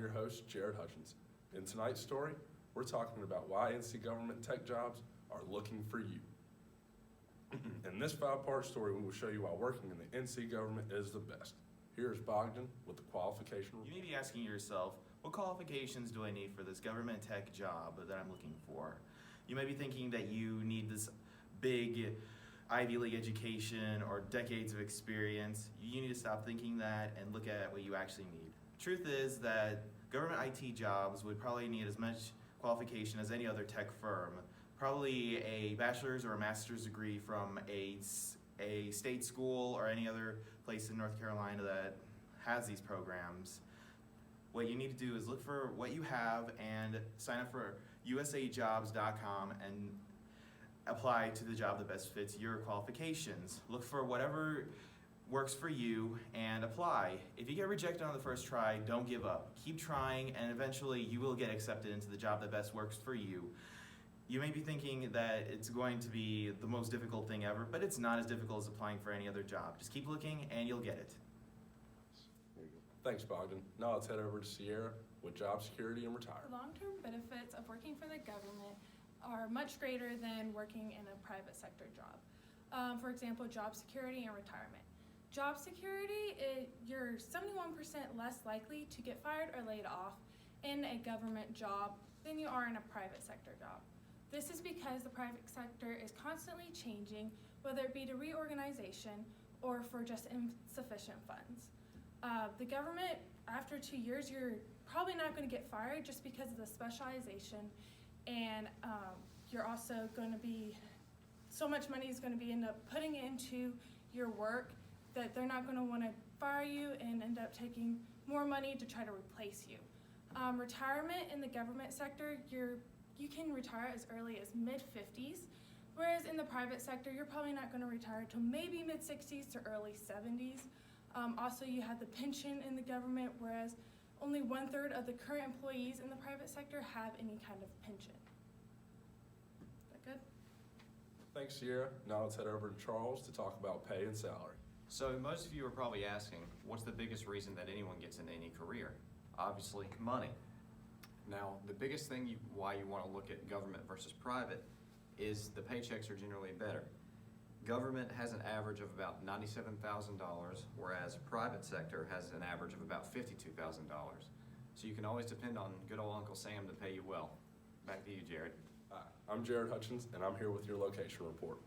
your host, Jared Hutchins. In tonight's story, we're talking about why NC government tech jobs are looking for you. In this 5-part story, we will show you why working in the NC government is the best. Here's Bogdan with the qualification report. You may be asking yourself, what qualifications do I need for this government tech job that I'm looking for? You may be thinking that you need this big Ivy League education or decades of experience. You need to stop thinking that and look at what you actually need. Truth is that government IT jobs would probably need as much qualification as any other tech firm. Probably a bachelor's or a master's degree from a state school or any other place in North Carolina that has these programs. What you need to do is look for what you have and sign up for usajobs.com and apply to the job that best fits your qualifications. Look for whatever works for you and apply. If you get rejected on the first try, don't give up. Keep trying and eventually you will get accepted into the job that best works for you. You may be thinking that it's going to be the most difficult thing ever, but it's not as difficult as applying for any other job. Just keep looking and you'll get it. Thanks, Bogdan. Now let's head over to Sierra with job security and The retirement. long-term benefits of working for the government are much greater than working in a private sector job. For example, job security and retirement. Job security, you're 71% less likely to get fired or laid off in a government job than you are in a private sector job. This is because the private sector is constantly changing, whether it be to reorganization or for just insufficient funds. The government, after 2 years, you're probably not going to get fired just because of the specialization, and you're also going to be, so much money is going to be end up putting into your work that they're not going to want to fire you and end up taking more money to try to replace you. Retirement in the government sector, you can retire as early as mid-50s, whereas in the private sector, you're probably not going to retire until maybe mid-60s to early 70s. Also, you have the pension in the government, whereas only 1/3 of the current employees in the private sector have any kind of pension. Is that good? Thanks, Sierra. Now let's head over to Charles to talk about pay and salary. So most of you are probably asking, what's the biggest reason that anyone gets into any career? Obviously, money. Now, the biggest thing why you want to look at government versus private is the paychecks are generally better. Government has an average of about $97,000, whereas private sector has an average of about $52,000. So you can always depend on good old Uncle Sam to pay you well. Back to you, Jared. Hi, I'm Jared Hutchins, and I'm here with your location report.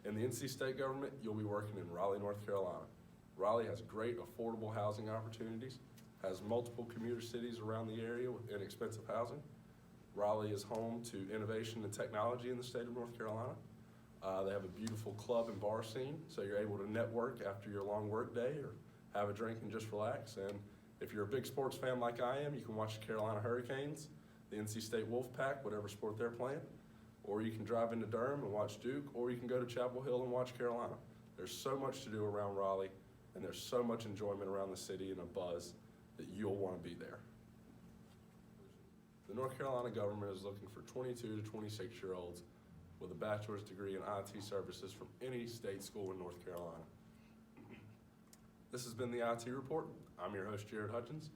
In the NC state government, you'll be working in Raleigh, North Carolina. Raleigh has great affordable housing opportunities, has multiple commuter cities around the area with inexpensive housing. Raleigh is home to innovation and technology in the state of North Carolina. They have a beautiful club and bar scene, so you're able to network after your long work day or have a drink and just relax. And if you're a big sports fan like I am, you can watch the Carolina Hurricanes, the NC State Wolfpack, whatever sport they're playing, or you can drive into Durham and watch Duke, or you can go to Chapel Hill and watch Carolina. There's so much to do around Raleigh, and there's so much enjoyment around the city and a buzz that you'll want to be there. The North Carolina government is looking for 22 to 26-year-olds with a bachelor's degree in IT services from any state school in North Carolina. This has been the IT Report. I'm your host, Jared Hutchins,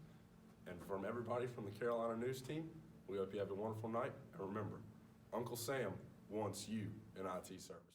and from everybody from the Carolina News team, we hope you have a wonderful night, and remember, Uncle Sam wants you in IT service.